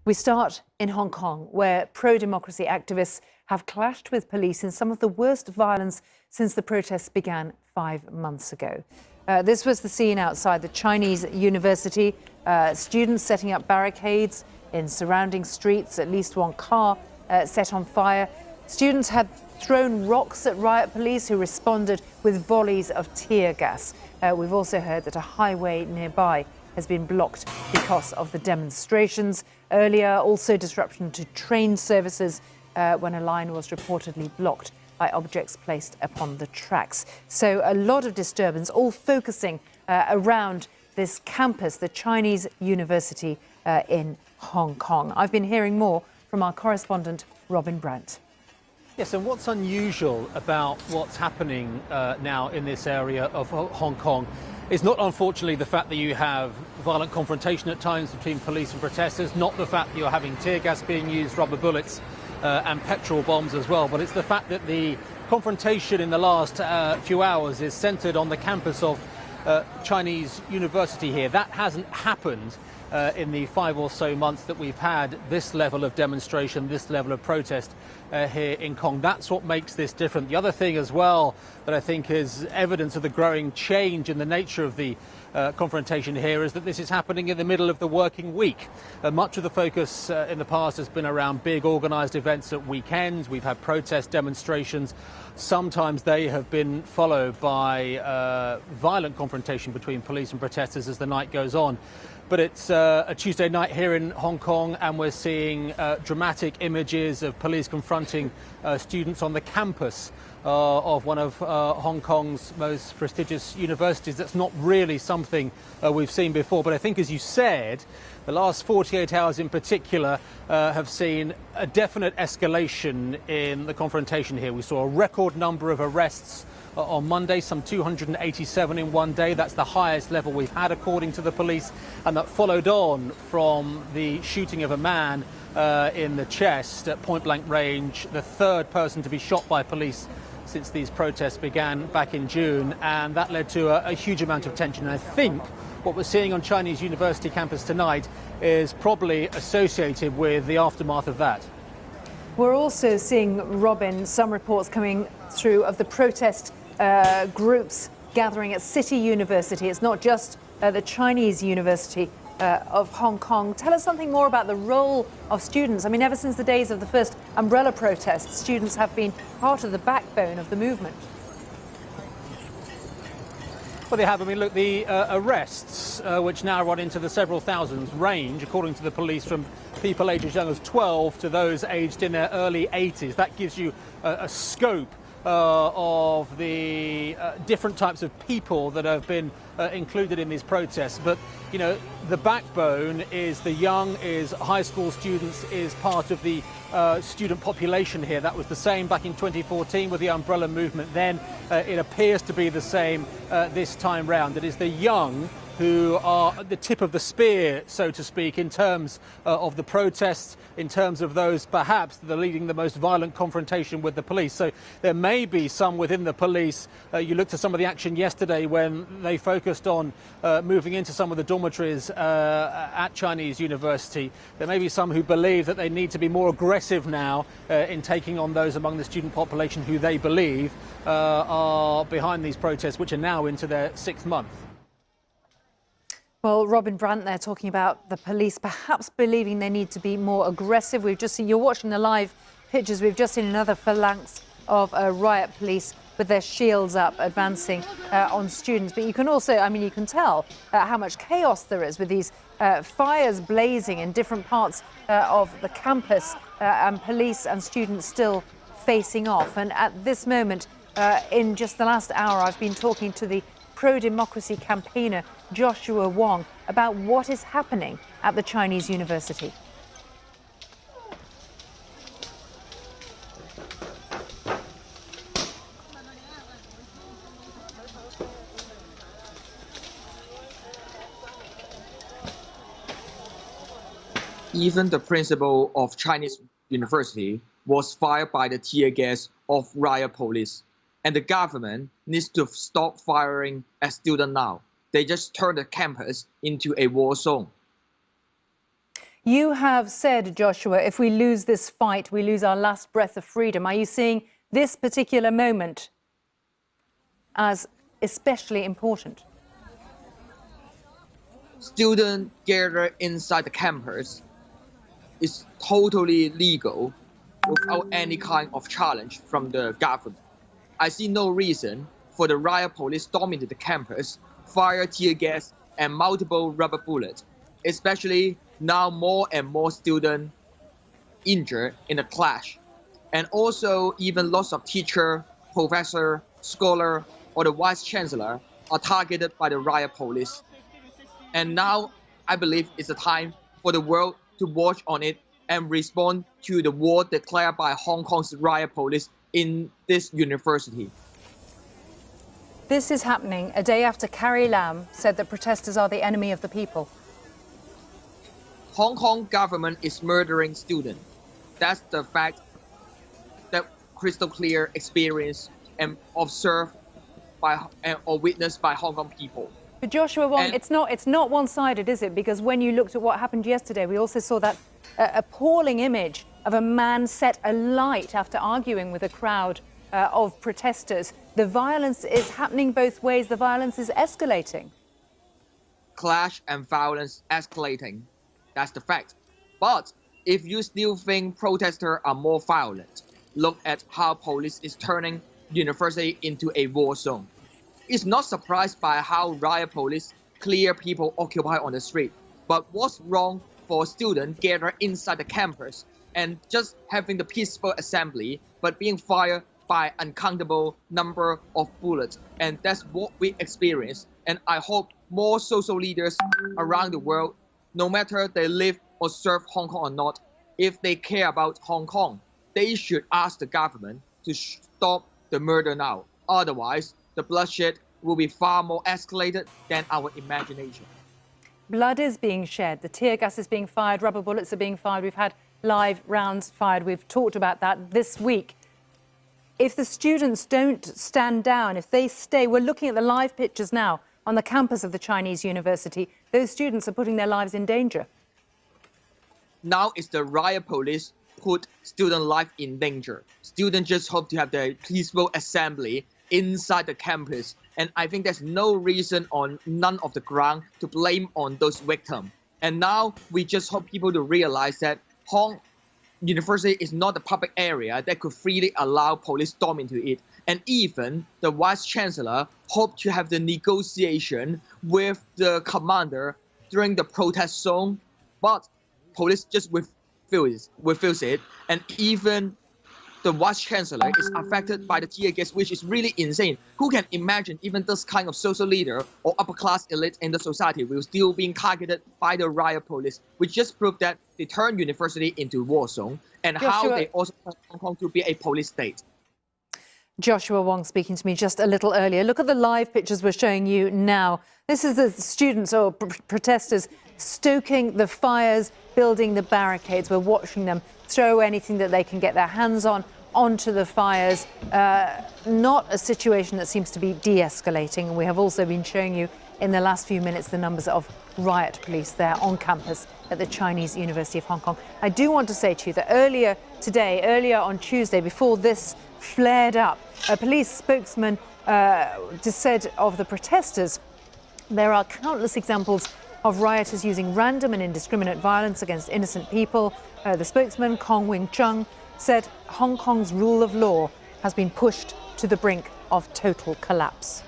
We start in Hong Kong, where pro-democracy activists have clashed with police in some of the worst violence since the protests began 5 months ago. This was the scene outside the Chinese university. Students setting up barricades in surrounding streets, at least one car set on fire. Students had thrown rocks at riot police who responded with volleys of tear gas. We've also heard that a highway nearby has been blocked because of the demonstrations. Earlier, also disruption to train services when a line was reportedly blocked by objects placed upon the tracks. So a lot of disturbance, all focusing around this campus, the Chinese university in Hong Kong. I've been hearing more from our correspondent, Robin Brandt. Yes, and what's unusual about what's happening now in this area of Hong Kong is not, unfortunately, the fact that you have violent confrontation at times between police and protesters, not the fact that you're having tear gas being used, rubber bullets and petrol bombs as well, but it's the fact that the confrontation in the last few hours is centred on the campus of Chinese university here. That hasn't happened in the 5 or so months that we've had this level of demonstration, this level of protest here in Hong Kong. That's what makes this different. The other thing as well that I think is evidence of the growing change in the nature of the confrontation here is that this is happening in the middle of the working week. Much of the focus in the past has been around big organised events at weekends. We've had protest demonstrations. Sometimes they have been followed by violent confrontation between police and protesters as the night goes on. But it's a Tuesday night here in Hong Kong, and we're seeing dramatic images of police confronting students on the campus of one of Hong Kong's most prestigious universities. That's not really something we've seen before. But I think, as you said, the last 48 hours in particular have seen a definite escalation in the confrontation here. We saw a record number of arrests on Monday, some 287 in one day. That's the highest level we've had, according to the police, and that followed on from the shooting of a man in the chest at point-blank range, the third person to be shot by police since these protests began back in June, and that led to a huge amount of tension. And I think what we're seeing on Chinese University campus tonight is probably associated with the aftermath of that. We're also seeing, Robin, some reports coming through of the protest groups gathering at City University. It's not just the Chinese University of Hong Kong. Tell us something more about the role of students. I mean, ever since the days of the first umbrella protests, students have been part of the backbone of the movement. Well, they have. I mean, look, the arrests, which now run into the several thousands, range, according to the police, from people aged as young as 12 to those aged in their early 80s. That gives you a scope of the different types of people that have been included in these protests. But, you know, the backbone is the young, is high school students, is part of the student population here. That was the same back in 2014 with the umbrella movement then. It appears to be the same this time round. It is the young who are at the tip of the spear, so to speak, in terms of the protests, in terms of those perhaps that are leading the most violent confrontation with the police. So there may be some within the police. You looked at some of the action yesterday when they focused on moving into some of the dormitories at Chinese University. There may be some who believe that they need to be more aggressive now in taking on those among the student population who they believe are behind these protests, which are now into their 6th month. Well, Robin Brandt there talking about the police perhaps believing they need to be more aggressive. We've just seen, you're watching the live pictures, we've just seen another phalanx of riot police with their shields up advancing on students. But you can also, I mean, you can tell how much chaos there is with these fires blazing in different parts of the campus and police and students still facing off. And at this moment, in just the last hour, I've been talking to the pro-democracy campaigner Joshua Wong about what is happening at the Chinese university. Even the principal of Chinese University was fired by the tear gas of riot police. And the government needs to stop firing at students now. They just turned the campus into a war zone. You have said, Joshua, if we lose this fight, we lose our last breath of freedom. Are you seeing this particular moment as especially important? Students gather inside the campus is totally legal without any kind of challenge from the government. I see no reason for the riot police storming into the campus, fire tear gas and multiple rubber bullets, especially now more and more students injured in the clash. And also even lots of teacher, professor, scholar, or the vice chancellor are targeted by the riot police. And now I believe it's a time for the world to watch on it and respond to the war declared by Hong Kong's riot police in this university. This is happening a day after Carrie Lam said that protesters are the enemy of the people. Hong Kong government is murdering students. That's the fact that crystal clear experience and observed by or witnessed by Hong Kong people. But Joshua Wong, it's not one-sided, is it? Because when you looked at what happened yesterday, we also saw that appalling image of a man set alight after arguing with a crowd of protesters. The violence is happening both ways. The violence is escalating. Clash and violence escalating. That's the fact. But if you still think protesters are more violent, look at how police is turning university into a war zone. It's not surprised by how riot police clear people occupy on the street. But what's wrong for students gather inside the campus and just having the peaceful assembly, but being fired by uncountable number of bullets? And that's what we experience. And I hope more social leaders around the world, no matter they live or serve Hong Kong or not, if they care about Hong Kong, they should ask the government to stop the murder now. Otherwise, the bloodshed will be far more escalated than our imagination. Blood is being shed, the tear gas is being fired, rubber bullets are being fired. We've had live rounds fired. We've talked about that this week. If the students don't stand down, if they stay, we're looking at the live pictures now on the campus of the Chinese university. Those students are putting their lives in danger. Now it's the riot police put student life in danger. Students just hope to have their peaceful assembly inside the campus. And I think there's no reason on none of the ground to blame on those victims. And now we just hope people to realize that Hong University is not a public area that could freely allow police storm into it. And even the vice chancellor hoped to have the negotiation with the commander during the protest zone, but police just refuse it. And even the vice chancellor is affected by the tear gas, which is really insane. Who can imagine even this kind of social leader or upper class elite in the society will still being targeted by the riot police, which just proved that they turn university into war zone and how they also turn Hong Kong to be a police state. Joshua Wong speaking to me just a little earlier. Look at the live pictures we're showing you now. This is the students or protesters stoking the fires, building the barricades. We're watching them throw anything that they can get their hands on onto the fires. Not a situation that seems to be de-escalating. And we have also been showing you in the last few minutes the numbers of riot police there on campus at the Chinese University of Hong Kong. I do want to say to you that earlier on Tuesday, before this flared up, a police spokesman just said of the protesters, there are countless examples of rioters using random and indiscriminate violence against innocent people. The spokesman, Kong Wing Chung, said Hong Kong's rule of law has been pushed to the brink of total collapse.